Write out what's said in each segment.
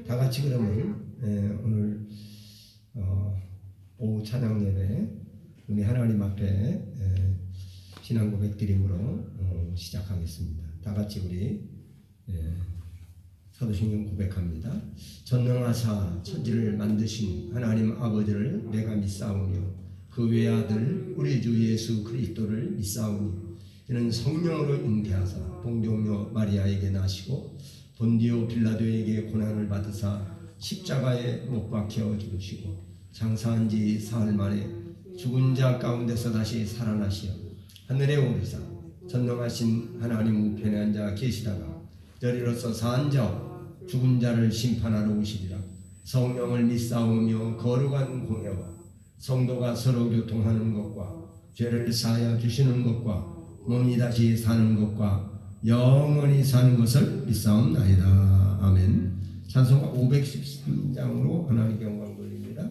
다 같이 그러면 오늘 오후 찬양 예배 우리 하나님 앞에 신앙 고백 드림으로 시작하겠습니다. 다 같이 우리 사도신경 고백합니다. 전능하사 천지를 만드신 하나님 아버지를 내가 믿사오며 그 외아들 우리 주 예수 그리스도를 믿사오니 이는 성령으로 잉태하사 동정녀 마리아에게 나시고 본디오 빌라도에게 고난을 받으사 십자가에 못 박혀 죽으시고 장사한 지 사흘 만에 죽은 자 가운데서 다시 살아나시어 하늘에 오르사 전능하신 하나님 우편에 앉아 계시다가 저리로서 산 자 죽은 자를 심판하러 오시리라. 성령을 믿사오며 거룩한 공회와 성도가 서로 교통하는 것과 죄를 사하여 주시는 것과 몸이 다시 사는 것과 영원히 사는 것을 믿사옵나이다. 아멘. 찬송가 513장으로 하나님께 영광 돌립니다.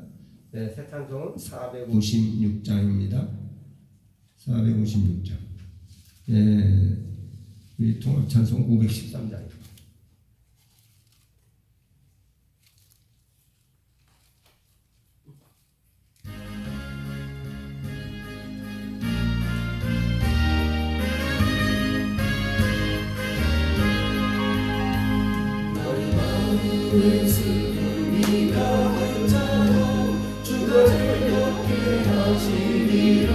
네, 새 찬송은 456장입니다. 456장. 네, 우리 통합 찬송 513장입니다. 슬픔이 가득 차고 주가 즐겁게 하시리라.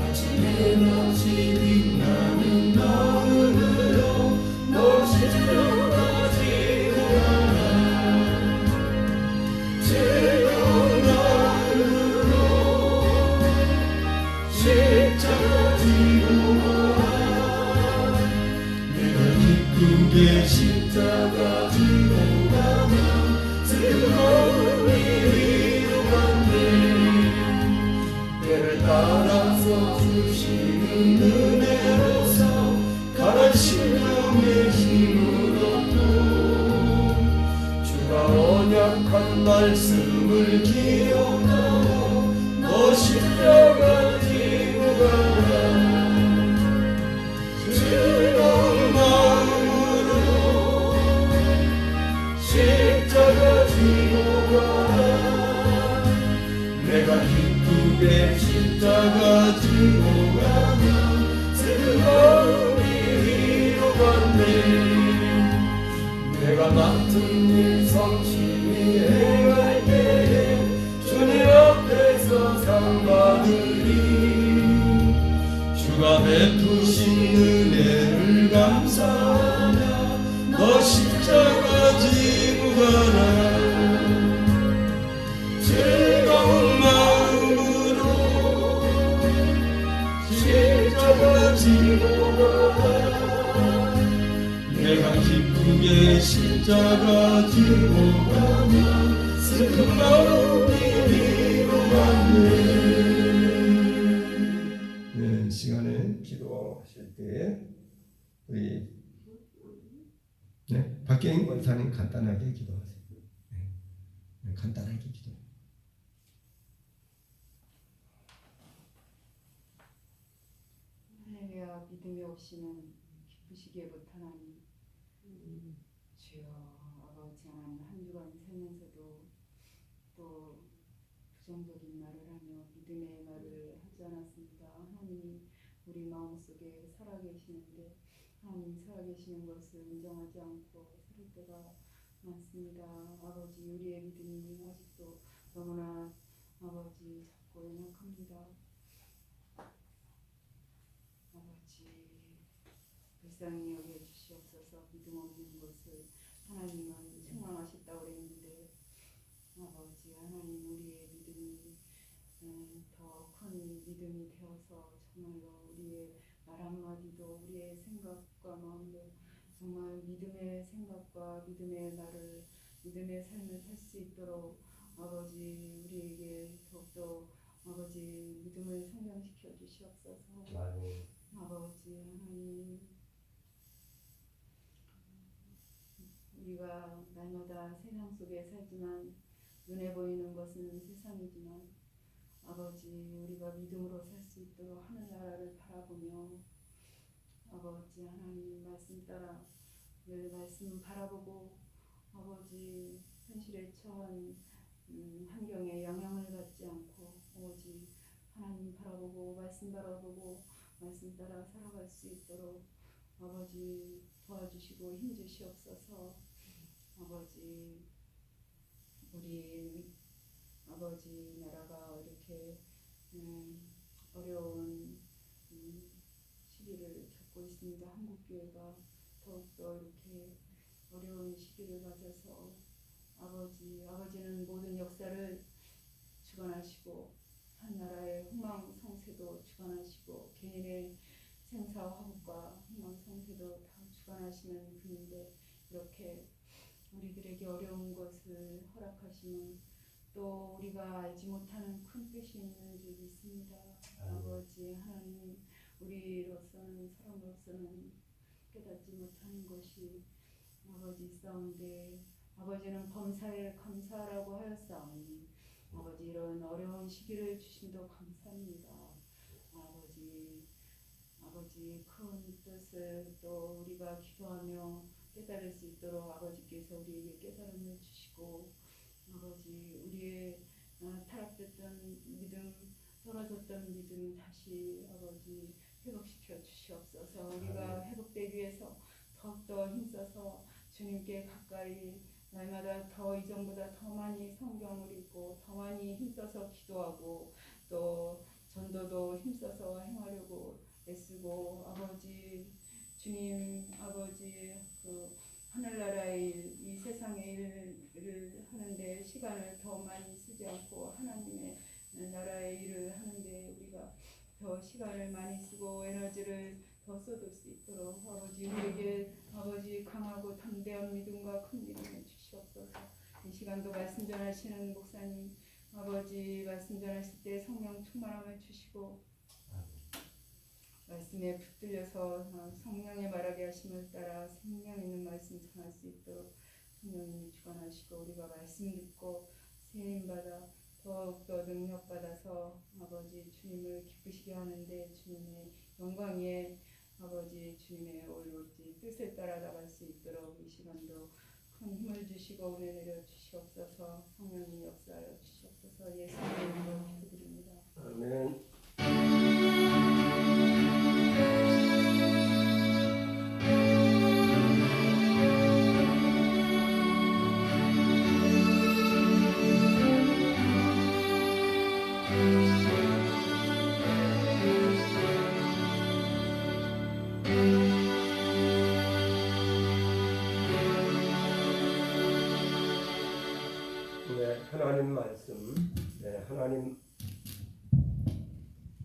아침에 마치 빛나는 마음으로 너시로 가지고 가라. 즐거운 마음으로 십자가 지고 가라. 내가 기쁘게 십자가 지고 가면 즐거운 일이로 간대. 때를 따라서 주시는 은혜로서 가난 심령의 힘을 얻고 주가 언약한 말씀을 기억하고 너 십자가 지고 가라. 즐거운 마음으로 십자가 지고 가라. 내가 기쁘게 십자가 지고 가면 즐거운 일이로 간대. 내가 맡은 일 성실히 행할 때에 주님 앞에서 상 받으리. 주가 베푸신 은혜를 감사하며 너 십자가 지고 가라. 즐거운 마음으로 십자가 지고 가라. 내가 기쁘게 십자가 지고 가면 슬픈 마음이 이리로 왔네. 시간에 기도하실 때 우리 박경인 권사님 간단하게 기도하세요. 간단하게 기도. 하나님이여 믿음이 없이는 기쁘시기에 못하나니 주여 아버지 하나님 한 주간 살면서도 또 부정적인 말을 하며 믿음의 말을 하지 않았습니다. 하나님이 우리 마음속에 살아계시는데 하나님이 살아계시는 것을 인정하지 않고 살을 때가 많습니다. 아버지 우리의 믿음이 아직도 너무나 아버지 작고 연약합니다. 아버지 불쌍히 여겨주시옵소서. 믿음 없는 것을 하나님은 책망하셨다고 그랬는데 아버지 하나님 우리의 믿음이 더 큰 믿음이 되어서 정말로 우리의 말 한마디도 우리의 생각과 마음도 정말 믿음의 생각과 믿음의 말을 믿음의 삶을 살 수 있도록 아버지 우리에게 더욱더 아버지 믿음을 성장시켜 주시옵소서. 아버지 하나님 우리가 날마다 세상 속에 살지만 눈에 보이는 것은 세상이지만 아버지 우리가 믿음으로 살 수 있도록 하늘나라를 바라보며 아버지 하나님 말씀 따라 늘 말씀 바라보고 아버지 현실에 처한 환경에 영향을 받지 않고 오직 하나님 바라보고 말씀 바라보고 말씀 따라 살아갈 수 있도록 아버지 도와주시고 힘주시옵소서. 아버지 우리 아버지 나라가 이렇게 어려운 시기를 겪고 있습니다. 한국교회가 더욱더 이렇게 어려운 시기를 맞아서 아버지는 모든 역사를 주관하시고 한 나라의 흥망 성쇠도 주관하시고 개인의 생사 화복과 흥망 성쇠도 다 주관하시는 분인데 이렇게 우리들에게 어려운 것을 허락하시면 또 우리가 알지 못하는 큰 뜻이 있는 줄 믿습니다. 아버지 하나님 우리로서는 사람으로서는 깨닫지 못하는 것이 아버지 있사온데 아버지는 범사에 감사하라고 하였사오니 아버지 이런 어려운 시기를 주심도 감사합니다. 아버지 큰 뜻을 또 우리가 기도하며 깨달을 수 있도록 아버지께서 우리에게 깨달음을 주시고 아버지 우리의 타락됐던 믿음 떨어졌던 믿음 다시 아버지 회복시켜 주시옵소서. 우리가 회복되기 위해서 더욱더 힘써서 주님께 가까이 날마다 더 이전보다 더 많이 성경을 읽고 더 많이 힘써서 기도하고 또 전도도 힘써서 행하려고 애쓰고 아버지 주님 아버지 그 하늘나라의 일, 이 세상의 일을 하는데 시간을 더 많이 쓰지 않고 하나님의 나라의 일을 하는데 우리가 더 시간을 많이 쓰고 에너지를 더 쏟을 수 있도록 아버지 우리에게 아버지 강하고 담대한 믿음과 큰 믿음을 주시옵소서. 이 시간도 말씀 전하시는 목사님 아버지 말씀 전하실 때 성령 충만함을 주시고 말씀에 붙들려서 성령의 말하게 하심을 따라 생명 있는 말씀 전할 수 있도록 성령님이 주관하시고 우리가 말씀 듣고 세임받아 더욱더 능력받아서 아버지 주님을 기쁘시게 하는데 주님의 영광 위에 아버지 주님의 올로지 뜻을 따라 나갈 수 있도록 이 시간도 큰 힘을 주시고 은혜 내려 주시옵소서. 성령님 역사하여 주시옵소서. 예수님의 이름으로 기도드립니다. 아멘.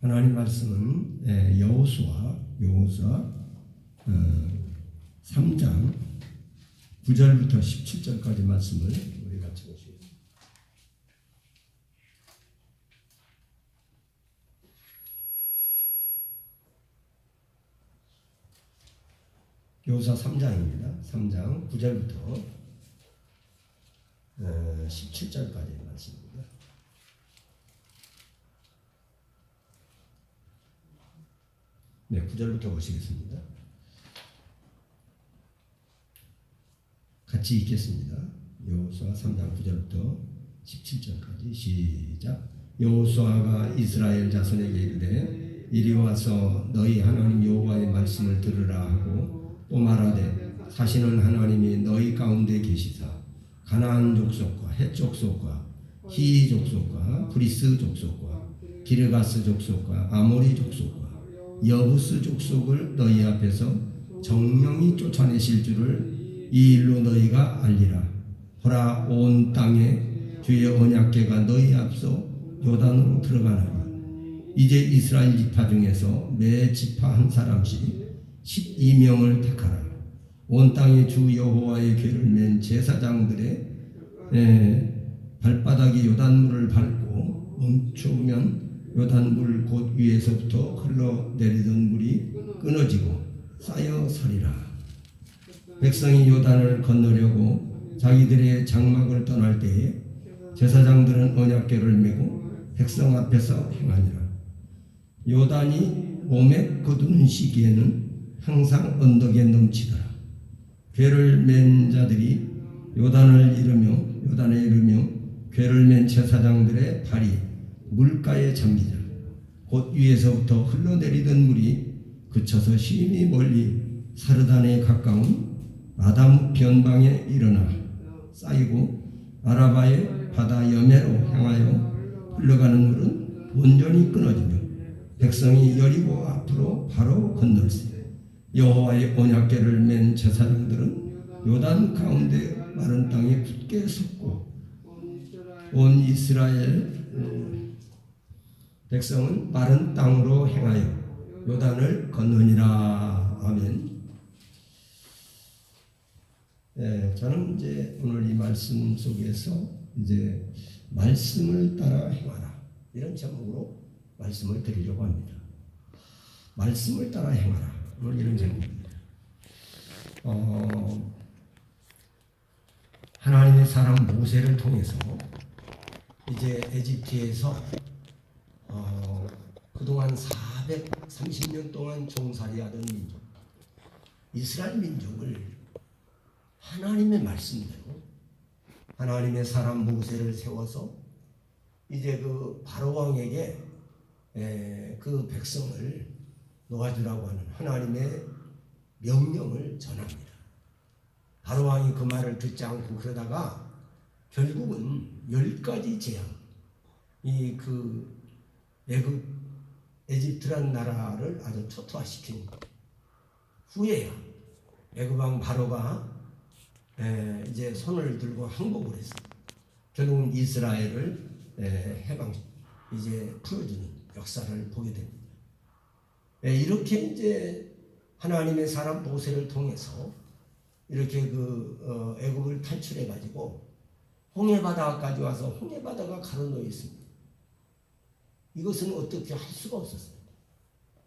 하나님 말씀은 여호수아 3장 9절부터 17절까지 말씀을 우리 같이 보시겠습니다. 여호수아 3장입니다. 3장 9절부터 17절까지 말씀입니다. 네, 9절부터 보시겠습니다. 같이 읽겠습니다. 여호수아 3장 9절부터 17절까지 시작. 여호수아가 이스라엘 자손에게 이르되 이리 와서 너희 하나님 여호와의 말씀을 들으라 하고 또 말하되 사시는 하나님이 너희 가운데 계시사 가나안 족속과 헷 족속과 히 족속과 브리스 족속과 기르가스 족속과 아모리 족속과 여부스 족속을 너희 앞에서 정령이 쫓아내실 줄을 이 일로 너희가 알리라. 보라, 온 땅에 주의 언약궤가 너희 앞서 요단으로 들어가나니 이제 이스라엘 지파 중에서 매 지파 한 사람씩 12명을 택하라. 온 땅에 주 여호와의 궤를 맨 제사장들의 발바닥이 요단물을 밟고 멈추면 요단물 곧 위에서부터 흘러내리던 물이 끊어지고 쌓여 서리라. 백성이 요단을 건너려고 자기들의 장막을 떠날 때에 제사장들은 언약궤를 메고 백성 앞에서 행하니라. 요단이 몸에 거두는 시기에는 항상 언덕에 넘치더라. 궤를 맨 자들이 요단에 이르며 괴를 맨 제사장들의 발이 물가에 잠기자 곧 위에서부터 흘러내리던 물이 그쳐서 심히 멀리 사르단에 가까운 아담 변방에 일어나 쌓이고 아라바의 바다 여매로 향하여 흘러가는 물은 온전히 끊어지며 백성이 여리고 앞으로 바로 건널세. 여호와의 언약궤를 맨 제사장들은 요단 가운데 마른 땅에 굳게 섰고 온 이스라엘 백성은 마른 땅으로 행하여 요단을 건너니라. 아멘. 네, 저는 이제 오늘 이 말씀 속에서 이제 말씀을 따라 행하라 이런 제목으로 말씀을 드리려고 합니다. 말씀을 따라 행하라 오늘 이런 제목입니다. 하나님의 사람 모세를 통해서 이제 에집트에서 그동안 430년 동안 종살이하던 민족 이스라엘 민족을 하나님의 말씀대로 하나님의 사람 모세를 세워서 이제 그 바로 왕에게 그 백성을 놓아주라고 하는 하나님의 명령을 전합니다. 바로 왕이 그 말을 듣지 않고 그러다가 결국은 10가지 재앙, 이 그 에집트란 나라를 아주 초토화시킨 후에야 애굽 왕 바로가 이제 손을 들고 항복을 했어요. 결국은 이스라엘을 해방 이제 풀어주는 역사를 보게 됩니다. 이렇게 이제 하나님의 사람 모세를 통해서 이렇게 그 애굽을 탈출해 가지고 홍해바다까지 와서 홍해바다가 가로놓여 있습니다. 이것은 어떻게 할 수가 없었어요.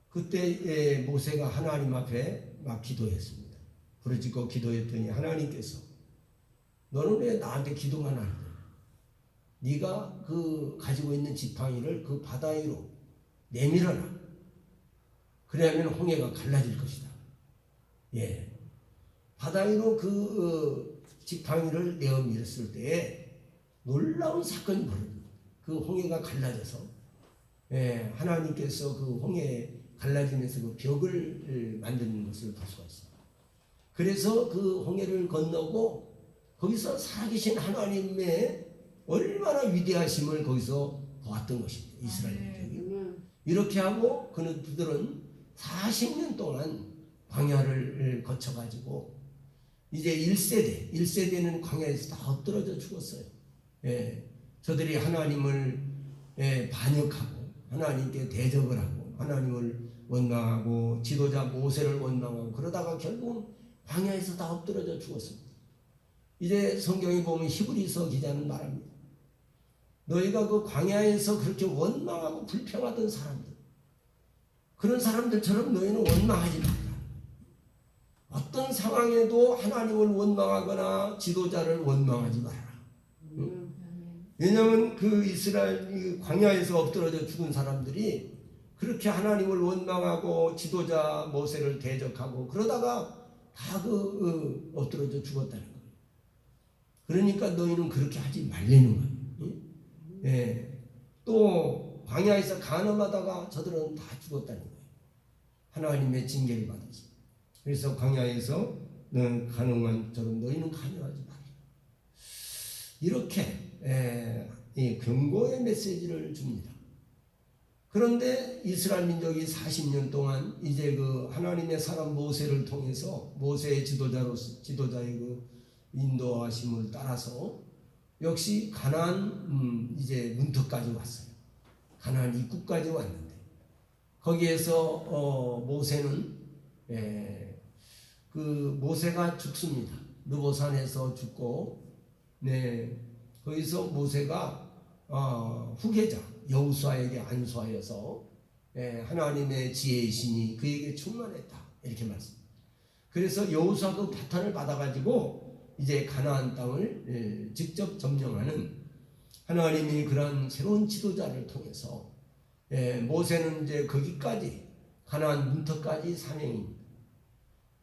그때 모세가 하나님 앞에 막 기도했습니다. 부르짖고 기도했더니 하나님께서 너는 왜 나한테 기도만 하는 거야? 네가 그 가지고 있는 지팡이를 그 바다 위로 내밀어라. 그래야면 홍해가 갈라질 것이다. 예, 바다 위로 그 지팡이를 내어 밀었을 때에 놀라운 사건이 벌어집니다. 그 홍해가 갈라져서 하나님께서 그 홍해 갈라지면서 그 벽을 만드는 것을 볼 수가 있습니다. 그래서 그 홍해를 건너고 거기서 살아계신 하나님의 얼마나 위대하심을 거기서 보았던 것입니다. 이스라엘 민족이. 이렇게 하고 그들은 40년 동안 광야를 거쳐가지고 이제 1세대는 광야에서 다 엎드러져 죽었어요. 저들이 하나님을 반역하고 하나님께 대적을 하고 하나님을 원망하고 지도자 모세를 원망하고 그러다가 결국 광야에서 다 엎드러져 죽었습니다. 이제 성경에 보면 히브리서 기자는 말합니다. 너희가 그 광야에서 그렇게 원망하고 불평하던 사람들, 그런 사람들처럼 너희는 원망하지 말라. 어떤 상황에도 하나님을 원망하거나 지도자를 원망하지 말아라. 왜냐하면 그 이스라엘 광야에서 엎드러져 죽은 사람들이 그렇게 하나님을 원망하고 지도자 모세를 대적하고 그러다가 다 엎드러져 죽었다는 거예요. 그러니까 너희는 그렇게 하지 말라는 거예요. 또 광야에서 간음하다가 저들은 다 죽었다는 거예요. 하나님의 징계를 받았어요. 그래서 광야에서 너는 간음한 저런 너희는 간음하지 말라. 이렇게 이 경고의 메시지를 줍니다. 그런데 이스라엘 민족이 40년 동안 이제 그 하나님의 사람 모세를 통해서 모세의 지도자의 그 인도하심을 따라서 역시 가나안 이제 문턱까지 왔어요. 가나안 입구까지 왔는데 거기에서 모세는 그 모세가 죽습니다. 느보산에서 죽고 거기서 모세가 후계자 여호수아에게 안수하여서 하나님의 지혜의 신이 그에게 충만했다 이렇게 말씀. 그래서 여호수아도 바탄을 받아가지고 이제 가나안 땅을 직접 점령하는 하나님이 그런 새로운 지도자를 통해서 모세는 이제 거기까지 가나안 문턱까지 사명입니다.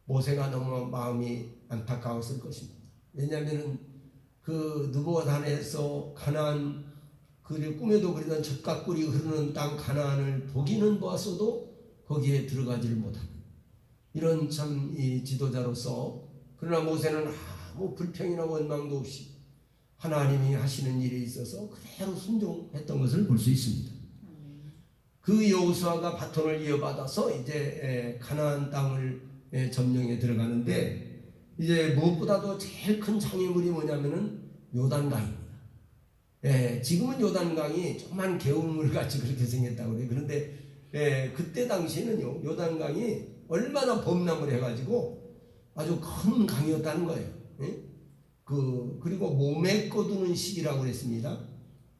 모세가 너무 마음이 안타까웠을 것입니다. 왜냐하면은 그 느보산에서 가나안 그 꿈에도 그리던 젖과 꿀이 흐르는 땅 가나안을 보기는 보았어도 거기에 들어가지를 못하는 이런 참 이 지도자로서 그러나 모세는 아무 불평이나 원망도 없이 하나님이 하시는 일에 있어서 그대로 순종했던 것을 볼 수 있습니다. 그 여호수아가 바톤을 이어받아서 이제 가나안 땅을 점령해 들어가는데 이제 무엇보다도 제일 큰 장애물이 뭐냐면은 요단강입니다. 지금은 요단강이 조그만 개울물 같이 그렇게 생겼다고 그래요. 그런데 그때 당시에는요 요단강이 얼마나 범람을 해가지고 아주 큰 강이었다는 거예요. 그리고 몸에 꺼두는 시기라고 그랬습니다.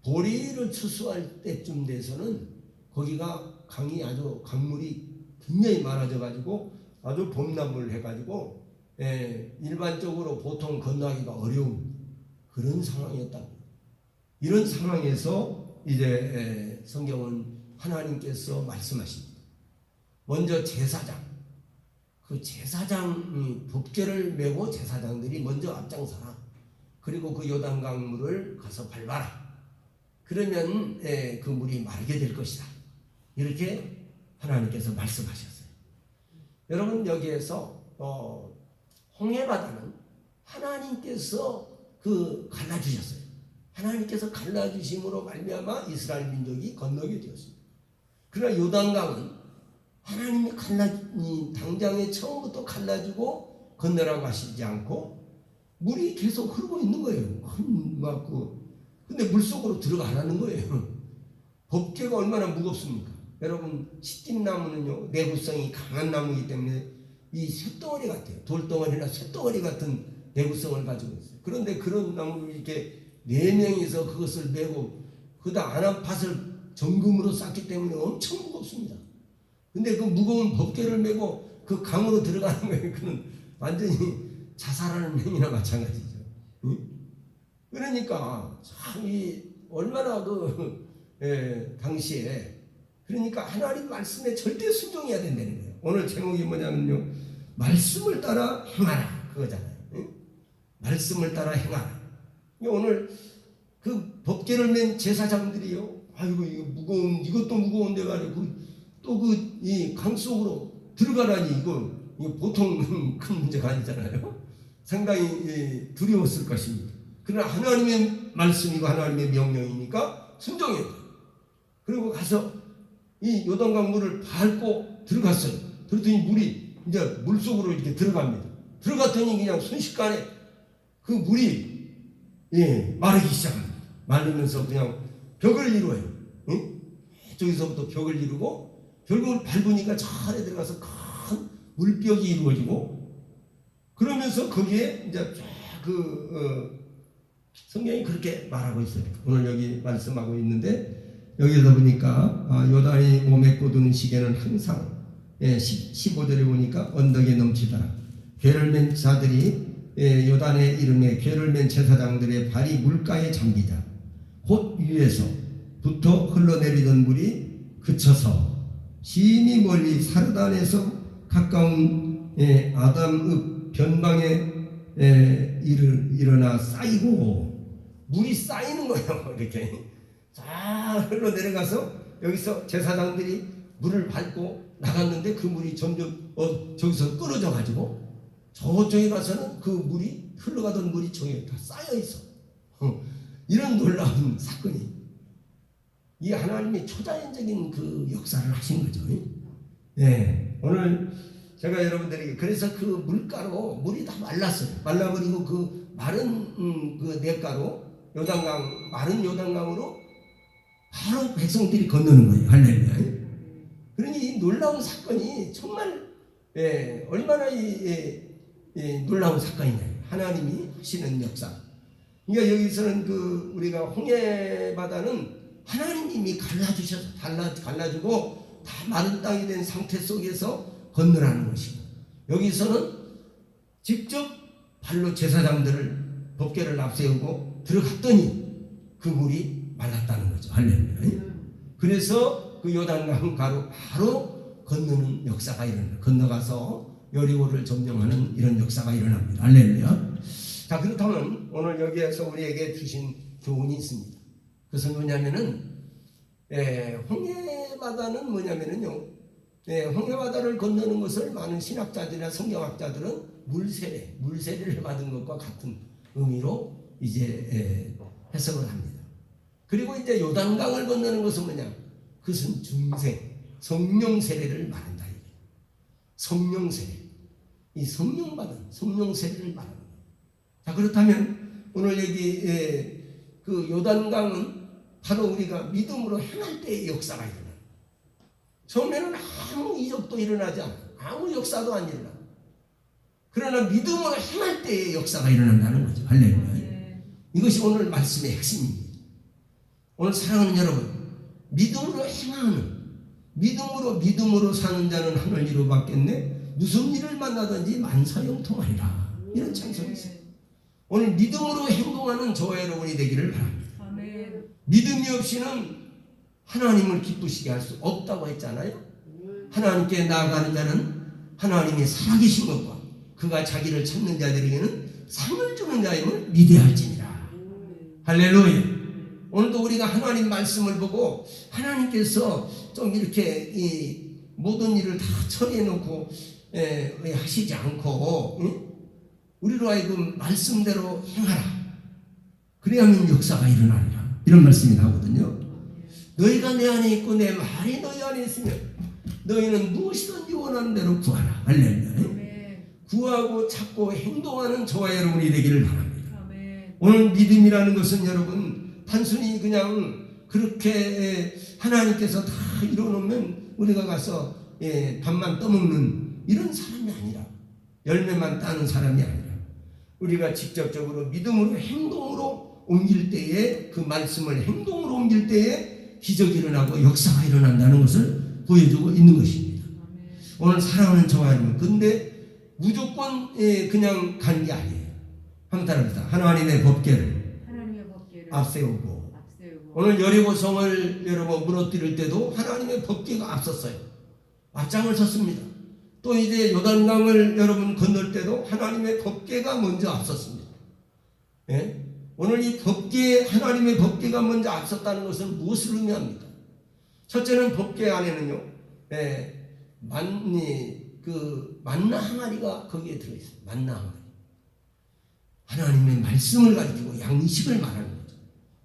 보리를 추수할 때쯤 돼서는 거기가 강이 아주 강물이 굉장히 많아져 가지고 아주 범람을 해가지고 일반적으로 보통 건너기가 어려운 그런 상황이었다고. 이런 상황에서 이제 성경은 하나님께서 말씀하십니다. 먼저 제사장, 그 제사장 법궤를 메고 제사장들이 먼저 앞장서라. 그리고 그 요단강물을 가서 밟아라. 그러면 그 물이 마르게 될 것이다. 이렇게 하나님께서 말씀하셨어요. 여러분 여기에서 홍해바다는 하나님께서 그 갈라주셨어요. 하나님께서 갈라주심으로 말미암아 이스라엘 민족이 건너게 되었습니다. 그러나 요단강은 하나님이 당장에 처음부터 갈라주고 건너라고 하시지 않고 물이 계속 흐르고 있는 거예요. 근데 물속으로 들어가라는 거예요. 법궤가 얼마나 무겁습니까? 여러분 시띠나무는요 내구성이 강한 나무이기 때문에 이 쇳덩어리 같아요. 돌덩어리나 쇳덩어리 같은 내구성을 가지고 있어요. 그런데 그런 나무를 이렇게 4명이서 그것을 메고 그다 안한 밭을 정금으로 쌓기 때문에 엄청 무겁습니다. 근데 그 무거운 법궤를 메고 그 강으로 들어가는 거예요. 그는 완전히 자살하는 행위나 마찬가지죠. 그러니까 참 얼마나 당시에 그러니까 하나님 말씀에 절대 순종해야 된다는 거예요. 오늘 제목이 뭐냐면요, 말씀을 따라 행하라 그거잖아요. 말씀을 따라 행하라. 오늘 그 법궤를 맨 제사장들이요, 아이고 이것도 무거운데 말이고 또 이 강 속으로 들어가라니 이거 보통 큰 문제가 아니잖아요. 상당히 두려웠을 것입니다. 그러나 하나님의 말씀이고 하나님의 명령이니까 순종해야 돼요. 그리고 가서 이 요단강 물을 밟고 들어갔어요. 그랬더니 물이 이제 물속으로 이렇게 들어갑니다. 들어갔더니 그냥 순식간에 그 물이 마르기 시작합니다. 마르면서 그냥 벽을 이루어요. 저기서부터 벽을 이루고 결국 밟으니까 저 안에 들어가서 큰 물벽이 이루어지고 그러면서 거기에 이제 성경이 그렇게 말하고 있어요. 오늘 여기 말씀하고 있는데 여기서 보니까 요단이 몸에 꽂는 시계는 항상 15절에 보니까 언덕에 넘치더라. 궤를 맨 자들이 요단의 이름에 궤를 맨 제사장들의 발이 물가에 잠기자 곧 위에서부터 흘러내리던 물이 그쳐서 심히 멀리 사르단에서 가까운 아담읍 변방에 일어나 쌓이고 물이 쌓이는 거예요. 이렇게 쫙 흘러내려가서 여기서 제사장들이 물을 밟고 나갔는데 그 물이 점점 저기서 끊어져 가지고 저쪽에 가서는 그 물이 흘러가던 물이 저기에 다 쌓여 있어. 이런 놀라운 사건이 이 하나님의 초자연적인 그 역사를 하신 거죠. 오늘 제가 여러분들에게 그래서 그 물가로 물이 다 말랐어요. 말라버리고 그 마른 그 냇가로 마른 요단강으로 바로 백성들이 건너는 거예요. 할렐루야. 그러니 이 놀라운 사건이 정말 얼마나 놀라운 사건이냐. 하나님이 하시는 역사. 그러니까 여기서는 우리가 홍해 바다는 하나님이 갈라주셔서 갈라주고 다 마른 땅이 된 상태 속에서 건너라는 것이고 여기서는 직접 발로 제사장들을 법궤를 앞세우고 들어갔더니 그 물이 말랐다는 거죠. 할렐루야. 그래서 그 요단강 바로 건너는 역사가 건너가서 여리고를 점령하는 이런 역사가 일어납니다. 할렐루야. 자, 그렇다면 오늘 여기에서 우리에게 주신 교훈이 있습니다. 그것은 뭐냐면은 홍해바다는 뭐냐면은요, 홍해바다를 건너는 것을 많은 신학자들이나 성경학자들은 물세례를 받은 것과 같은 의미로 이제 해석을 합니다. 그리고 이제 요단강을 건너는 것은 뭐냐? 그것은 성령 세례를 말한다. 성령 세례, 이 성령 받은 성령 세례를 말합니다. 자, 그렇다면 오늘 여기 그 요단강은 바로 우리가 믿음으로 행할 때의 역사가 일어나. 처음에는 아무 이적도 일어나지 않아. 아무 역사도 안 일어나. 그러나 믿음으로 행할 때의 역사가 일어난다는 거죠. 할렐루야. 이것이 오늘 말씀의 핵심입니다. 오늘 사랑하는 여러분, 믿음으로 행하는, 믿음으로 사는 자는 하늘 이루 받겠네. 무슨 일을 만나든지 만사형통하리라. 이런 찬송이 있어요. 오늘 믿음으로 행동하는 저와 여러분이 되기를 바랍니다. 아멘. 믿음이 없이는 하나님을 기쁘시게 할 수 없다고 했잖아요. 하나님께 나아가는 자는 하나님이 살아계신 것과 그가 자기를 찾는 자들에게는 상을 주는 자임을 믿어야할지니라. 할렐루야. 오늘도 우리가 하나님 말씀을 보고 하나님께서 좀 이렇게 이 모든 일을 다 처리해 놓고 하시지 않고 우리로 하여금 말씀대로 행하라. 그래야만 역사가 일어나리라. 이런 말씀이 나오거든요. 너희가 내 안에 있고 내 말이 너희 안에 있으면 너희는 무엇이든지 원하는 대로 구하라. 할렐루야. 구하고 찾고 행동하는 저와 여러분이 되기를 바랍니다. 아멘. 오늘 믿음이라는 것은 여러분 단순히 그냥 그렇게 하나님께서 다 이뤄놓으면 우리가 가서 밥만 떠먹는 이런 사람이 아니라, 열매만 따는 사람이 아니라 우리가 직접적으로 믿음으로 행동으로 옮길 때에, 그 말씀을 행동으로 옮길 때에 기적이 일어나고 역사가 일어난다는 것을 보여주고 있는 것입니다. 오늘 사랑하는 저와 여러분, 근데 무조건 그냥 간 게 아니에요. 한번 따라합시다. 하나님의 법궤를 앞세우고, 오늘 여리고성을 여러분 무너뜨릴 때도 하나님의 법궤가 앞섰어요. 앞장을 섰습니다. 또 이제 요단강을 여러분 건널 때도 하나님의 법궤가 먼저 앞섰습니다. 예? 오늘 이 법궤, 하나님의 법궤가 먼저 앞섰다는 것은 무엇을 의미합니까? 첫째는 법궤 안에는요, 만나 항아리가 거기에 들어있어요. 만나 항아리. 하나님의 말씀을 가지고 양식을 말하는 거죠.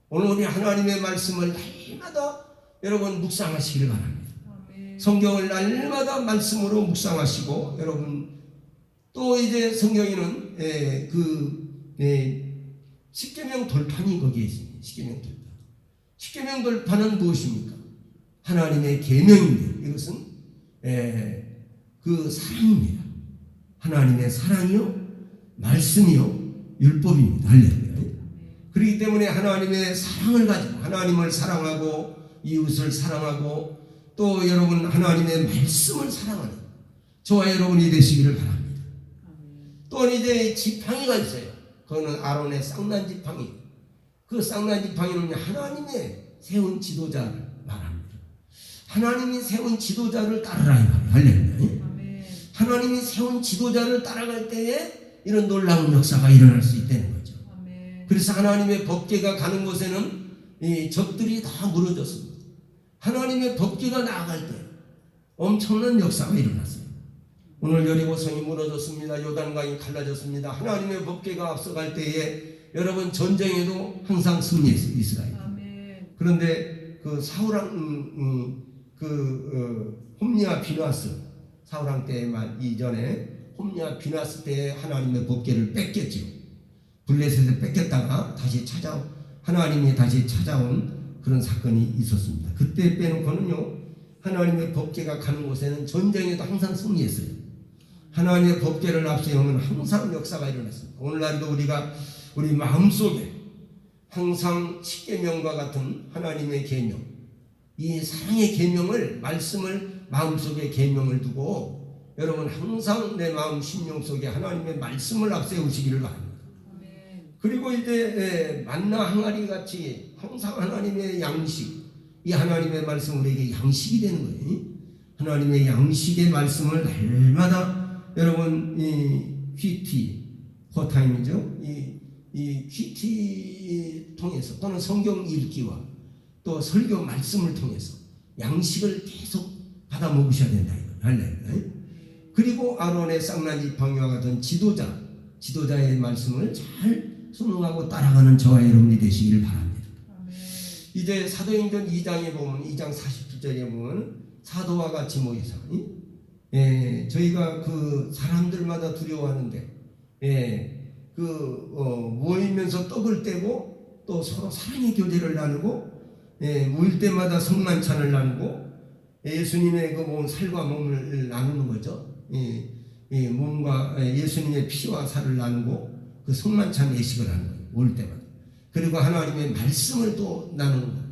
오늘 우리 하나님의 말씀을 날마다 여러분 묵상하시기를 바랍니다. 성경을 날마다 말씀으로 묵상하시고, 여러분 또 이제 성경에는 십계명 돌판이 거기에 있습니다. 십계명 돌판. 십계명 돌판은 무엇입니까? 하나님의 계명인데 이것은 그 사랑입니다. 하나님의 사랑이요, 말씀이요, 율법입니다. 할렐루야. 그렇기 때문에 하나님의 사랑을 가지고 하나님을 사랑하고 이웃을 사랑하고 또 여러분 하나님의 말씀을 사랑하는 저와 여러분이 되시기를 바랍니다. 또 이제 지팡이가 있어요. 그거는 아론의 쌍난 지팡이. 그 쌍난 지팡이는 하나님의 세운 지도자를 말합니다. 하나님이 세운 지도자를 따르라 이 말이에요. 할렐루야. 하나님이 세운 지도자를 따라갈 때에 이런 놀라운 역사가 일어날 수 있다는 거죠. 그래서 하나님의 법궤가 가는 곳에는 이 적들이 다 무너졌습니다. 하나님의 법궤가 나아갈 때 엄청난 역사가 일어났어요. 오늘 여리고성이 무너졌습니다. 요단강이 갈라졌습니다. 하나님의 법궤가 앞서갈 때에 여러분 전쟁에도 항상 승리했어요. 이스라엘. 그런데 그 사울왕 홈리아 비나스 사울왕 때 이전에 홈리아 비나스 때 하나님의 법궤를 뺏겼죠. 블레셋에 뺏겼다가 다시 하나님이 다시 찾아온 그런 사건이 있었습니다. 그때 빼놓고는요, 하나님의 법궤가 가는 곳에는 전쟁에도 항상 승리했어요. 하나님의 법궤를 앞세우면 항상 역사가 일어났습니다. 오늘날도 우리가 우리 마음속에 항상 십계명과 같은 하나님의 계명, 이 사랑의 계명을, 말씀을 마음속에 계명을 두고 여러분 항상 내 마음 심령 속에 하나님의 말씀을 앞세우시기를 바랍니다. 그리고 이제 만나 항아리 같이 항상 하나님의 양식, 이 하나님의 말씀 우리에게 양식이 되는 거예요. 하나님의 양식의 말씀을 날마다 여러분 이 PT 포타임이죠. 이 이 퀴티 통해서 또는 성경 읽기와 또 설교 말씀을 통해서 양식을 계속 받아 먹으셔야 된다. 할렐루야. 그리고 아론의 쌍난 방위와 같은 지도자의 말씀을 잘 순응하고 따라가는 저와 여러분이 되시기를 바랍니다. 이제 사도행전 2장에 보면 2장 47절에 보면 사도와 같이 모이사 저희가 그 사람들마다 두려워하는데 모이면서 떡을 떼고 또 서로 사랑의 교제를 나누고 모일 때마다 성만찬을 나누고 예수님의 그 살과 몸을 나누는 거죠. 몸과 예수님의 피와 살을 나누고 그 성만찬 예식을 하는 거예요. 모일 때마다. 그리고 하나님의 말씀을 또 나누는 거예요.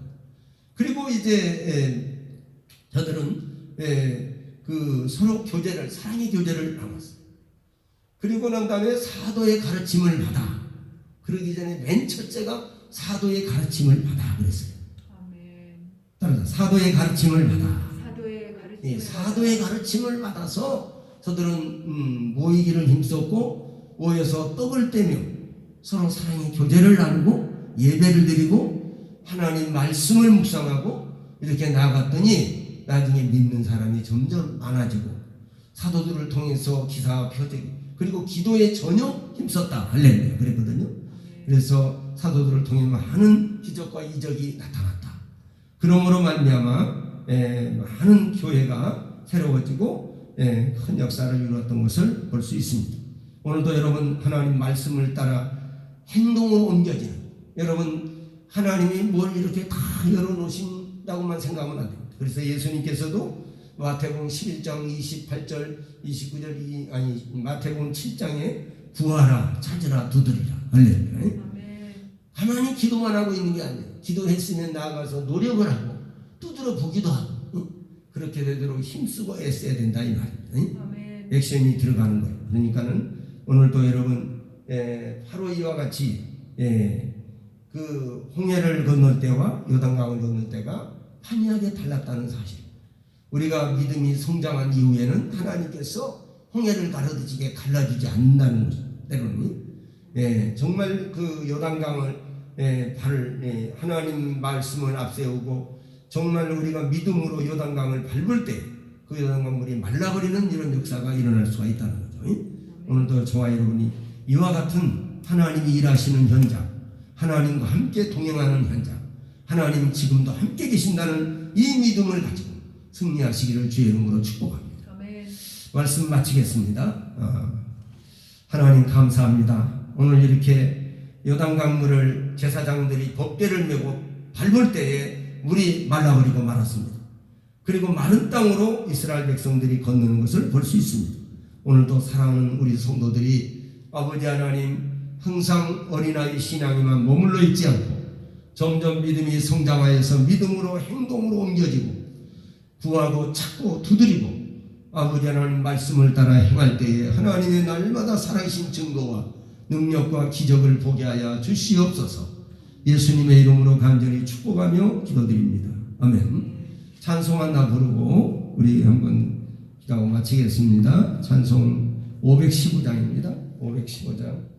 그리고 이제 저들은 그 서로 교제를 사랑의 교제를 나눴어요. 그리고 난 다음에 사도의 가르침을 받아. 그러기 전에 맨 첫째가 사도의 가르침을 받아 그랬어요. 따라서 사도의 가르침을 받아. 사도의 가르침을 받아서 저들은 모이기를 힘썼고 모여서 떡을 떼며 서로 사랑의 교제를 나누고 예배를 드리고 하나님 말씀을 묵상하고 이렇게 나아갔더니 나중에 믿는 사람이 점점 많아지고 사도들을 통해서 기사와 표적이 그리고 기도에 전혀 힘썼다 할렐루야 그랬거든요. 그래서 사도들을 통해 많은 기적과 이적이 나타났다. 그러므로 말미암아 많은 교회가 새로워지고 큰 역사를 이루었던 것을 볼 수 있습니다. 오늘도 여러분 하나님 말씀을 따라 행동으로 옮겨지는 여러분 하나님이 뭘 이렇게 다 열어놓으신다고만 생각하면 안 됩니다. 그래서 예수님께서도 마태복음 11장 28절 29절 마태복음 7장에 구하라 찾으라 두드리라 할렐루야. 가만히 기도만 하고 있는 게 아니에요. 기도했으면 나아가서 노력을 하고 두드려 보기도 하고 그렇게 되도록 힘쓰고 애써야 된다 이 말입니다. 액션이 들어가는 거예요. 그러니까는 오늘도 여러분 바로 이와 같이 그 홍해를 건널 때와 요단강을 건널 때가 판이하게 달랐다는 사실. 우리가 믿음이 성장한 이후에는 하나님께서 홍해를 가르치게 갈라주지 않는다는 것. 때로는 정말 그 요단강을 발을 하나님 말씀을 앞세우고 정말 우리가 믿음으로 요단강을 밟을 때 그 요단강 물이 말라버리는 이런 역사가 일어날 수가 있다는 거죠. 오늘도 저와 여러분이 이와 같은 하나님이 일하시는 현장, 하나님과 함께 동행하는 현장, 하나님 지금도 함께 계신다는 이 믿음을 가지고 승리하시기를 주의 이름으로 축복합니다. 아멘. 말씀 마치겠습니다. 하나님 감사합니다. 오늘 이렇게 요단강물을 제사장들이 법궤를 메고 밟을 때에 물이 말라버리고 말았습니다. 그리고 마른 땅으로 이스라엘 백성들이 건너는 것을 볼 수 있습니다. 오늘도 사랑하는 우리 성도들이 아버지 하나님 항상 어린아이 신앙에만 머물러 있지 않고 점점 믿음이 성장하여서 믿음으로 행동으로 옮겨지고 구하고 찾고 두드리고 아버지 하나님 말씀을 따라 행할 때에 하나님의 날마다 살아계신 증거와 능력과 기적을 보게 하여 주시옵소서. 예수님의 이름으로 간절히 축복하며 기도드립니다. 아멘. 찬송 하나 부르고 우리 한번 기도하고 마치겠습니다. 찬송 515장입니다. 515장.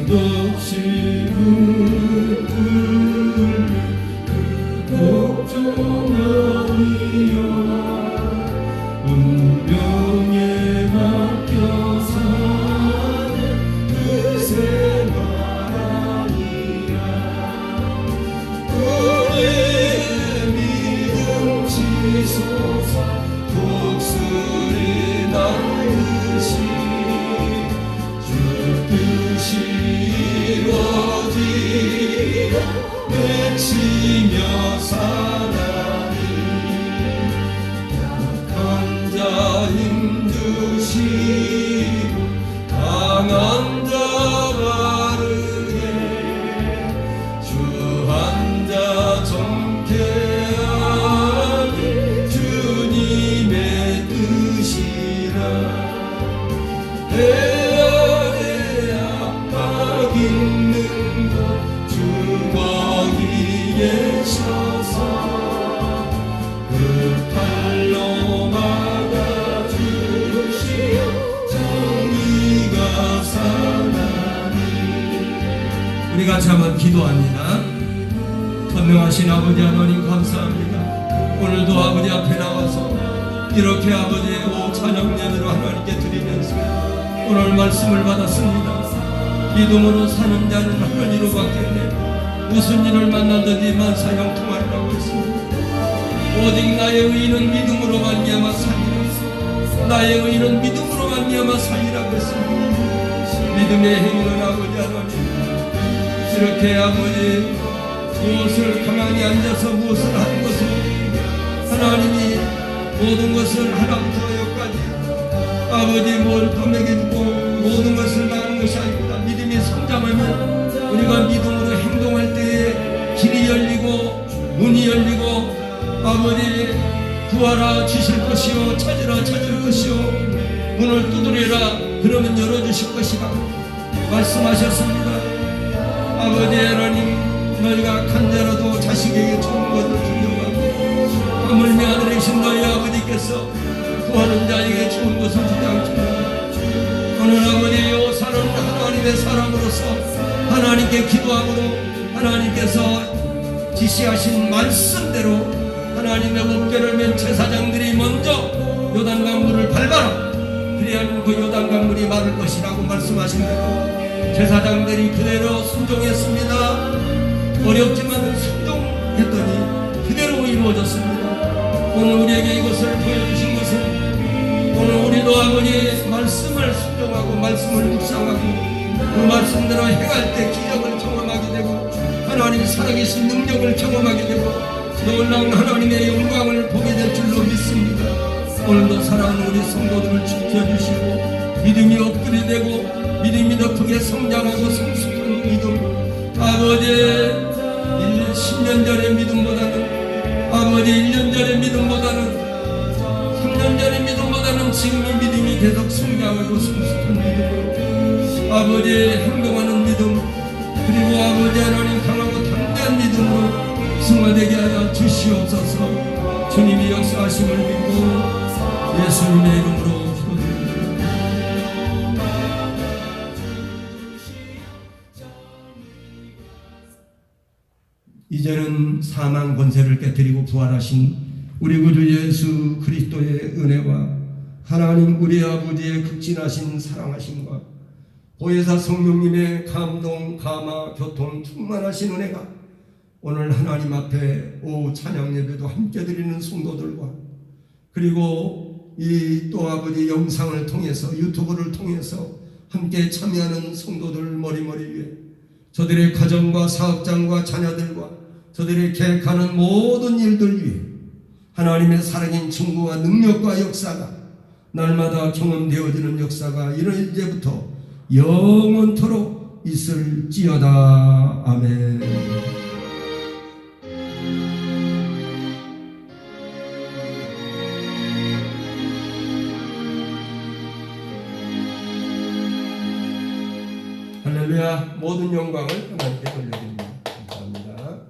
끝없이 걱정하리여 운명에 맡겨 사는 그 생활아니야. 우리의 믿음 지소서 독수리 날듯이 주 뜻이 이루어지라 외치며 사나니 약한 자 힘주시고 강한 자 바르게 주 한 자 정케 하니 주님의 뜻이라. 해야 우리 같이 한번 기도합니다. 전능하신 아버지 하나님 감사합니다. 오늘도 아버지 앞에 나와서 이렇게 아버지의 찬양 예배로 하나님께 드리면서 오늘 말씀을 받았습니다. 믿음으로 사는 자는 하는 이로 받겠네. 무슨 일을 만나든지 만사형 통하리라고 했습니다. 오직 나의 의인은 믿음으로 말미암아 살리라. 나의 의인은 믿음으로 말미암아 살리라고 했습니다. 믿음의 행위는 아버지 하나님 이렇게 아버지 무엇을 가만히 앉아서 무엇을 하는 것을 하나님이 모든 것을 하나부터 여기까지 아버지 뭘 떠먹여주고 모든 것을 나누는 것이 아닙니다. 믿음이 성장하면 우리가 믿음으로 행동할 때에 길이 열리고 문이 열리고 아버지 구하라 주실 것이요 찾으라 찾을 것이요 문을 두드려라 그러면 열어주실 것이다 말씀하셨습니다. 아버지 하나님 너희가 간절하도 자식에게 좋은 것을 주려고 하고 하물며 하늘이신 너희 아버지께서 구하는 자에게 좋은 것을 주지 않습니다. 오늘 아버지 요사는 하나님의 사람으로서 하나님께 기도함으로 하나님께서 지시하신 말씀대로 하나님의 법궤를 맨 제사장들이 먼저 요단강물을 밟아라 그래야만 그 요단강물이 마를 것이라고 말씀하신 대로 제사장들이 그대로 순종했습니다. 어렵지만 순종했더니 그대로 이루어졌습니다. 오늘 우리에게 이것을 보여주신 것은 오늘 우리도 아버지의 말씀을 순종하고 말씀을 묵상하고 그 말씀대로 행할 때 기적을 경험하게 되고 하나님 살아계신 능력을 경험하게 되고 놀라운 하나님의 영광을 보게 될 줄로 믿습니다. 오늘도 사랑하는 우리 성도들을 지켜주시고 믿음이 업그레이드되고 믿음이 더 크게 성장하고 성숙한 믿음 아버지 10년 전의 믿음보다는 아버지 1년 전의 믿음보다는 3년 전의 믿음보다는 지금의 믿음이 계속 성장하고 성숙한 믿음으로 아버지 행동하는 믿음 그리고 아버지 하나님 강하고 담대한 믿음으로 승화되게 하여 주시옵소서. 주님이 역사하심을 믿고 예수님의 이름으로 기도드립니다. 이제는 사망 권세를 깨뜨리고 부활하신 우리 구주 예수 그리스도의 은혜와 하나님 우리 아버지의 극진하신 사랑하심과 보혜사 성령님의 감동, 감화, 교통 충만하신 은혜가 오늘 하나님 앞에 찬양 예배도 함께 드리는 성도들과 그리고 이 또 아버지 영상을 통해서 유튜브를 통해서 함께 참여하는 성도들 머리머리 위에 저들의 가정과 사업장과 자녀들과 저들의 계획하는 모든 일들 위에 하나님의 살아계신 증거와 능력과 역사가 날마다 경험되어지는 역사가 이제부터 영원토록 있을지어다. 아멘. 할렐루야. 모든 영광을 하나님께 돌려드립니다.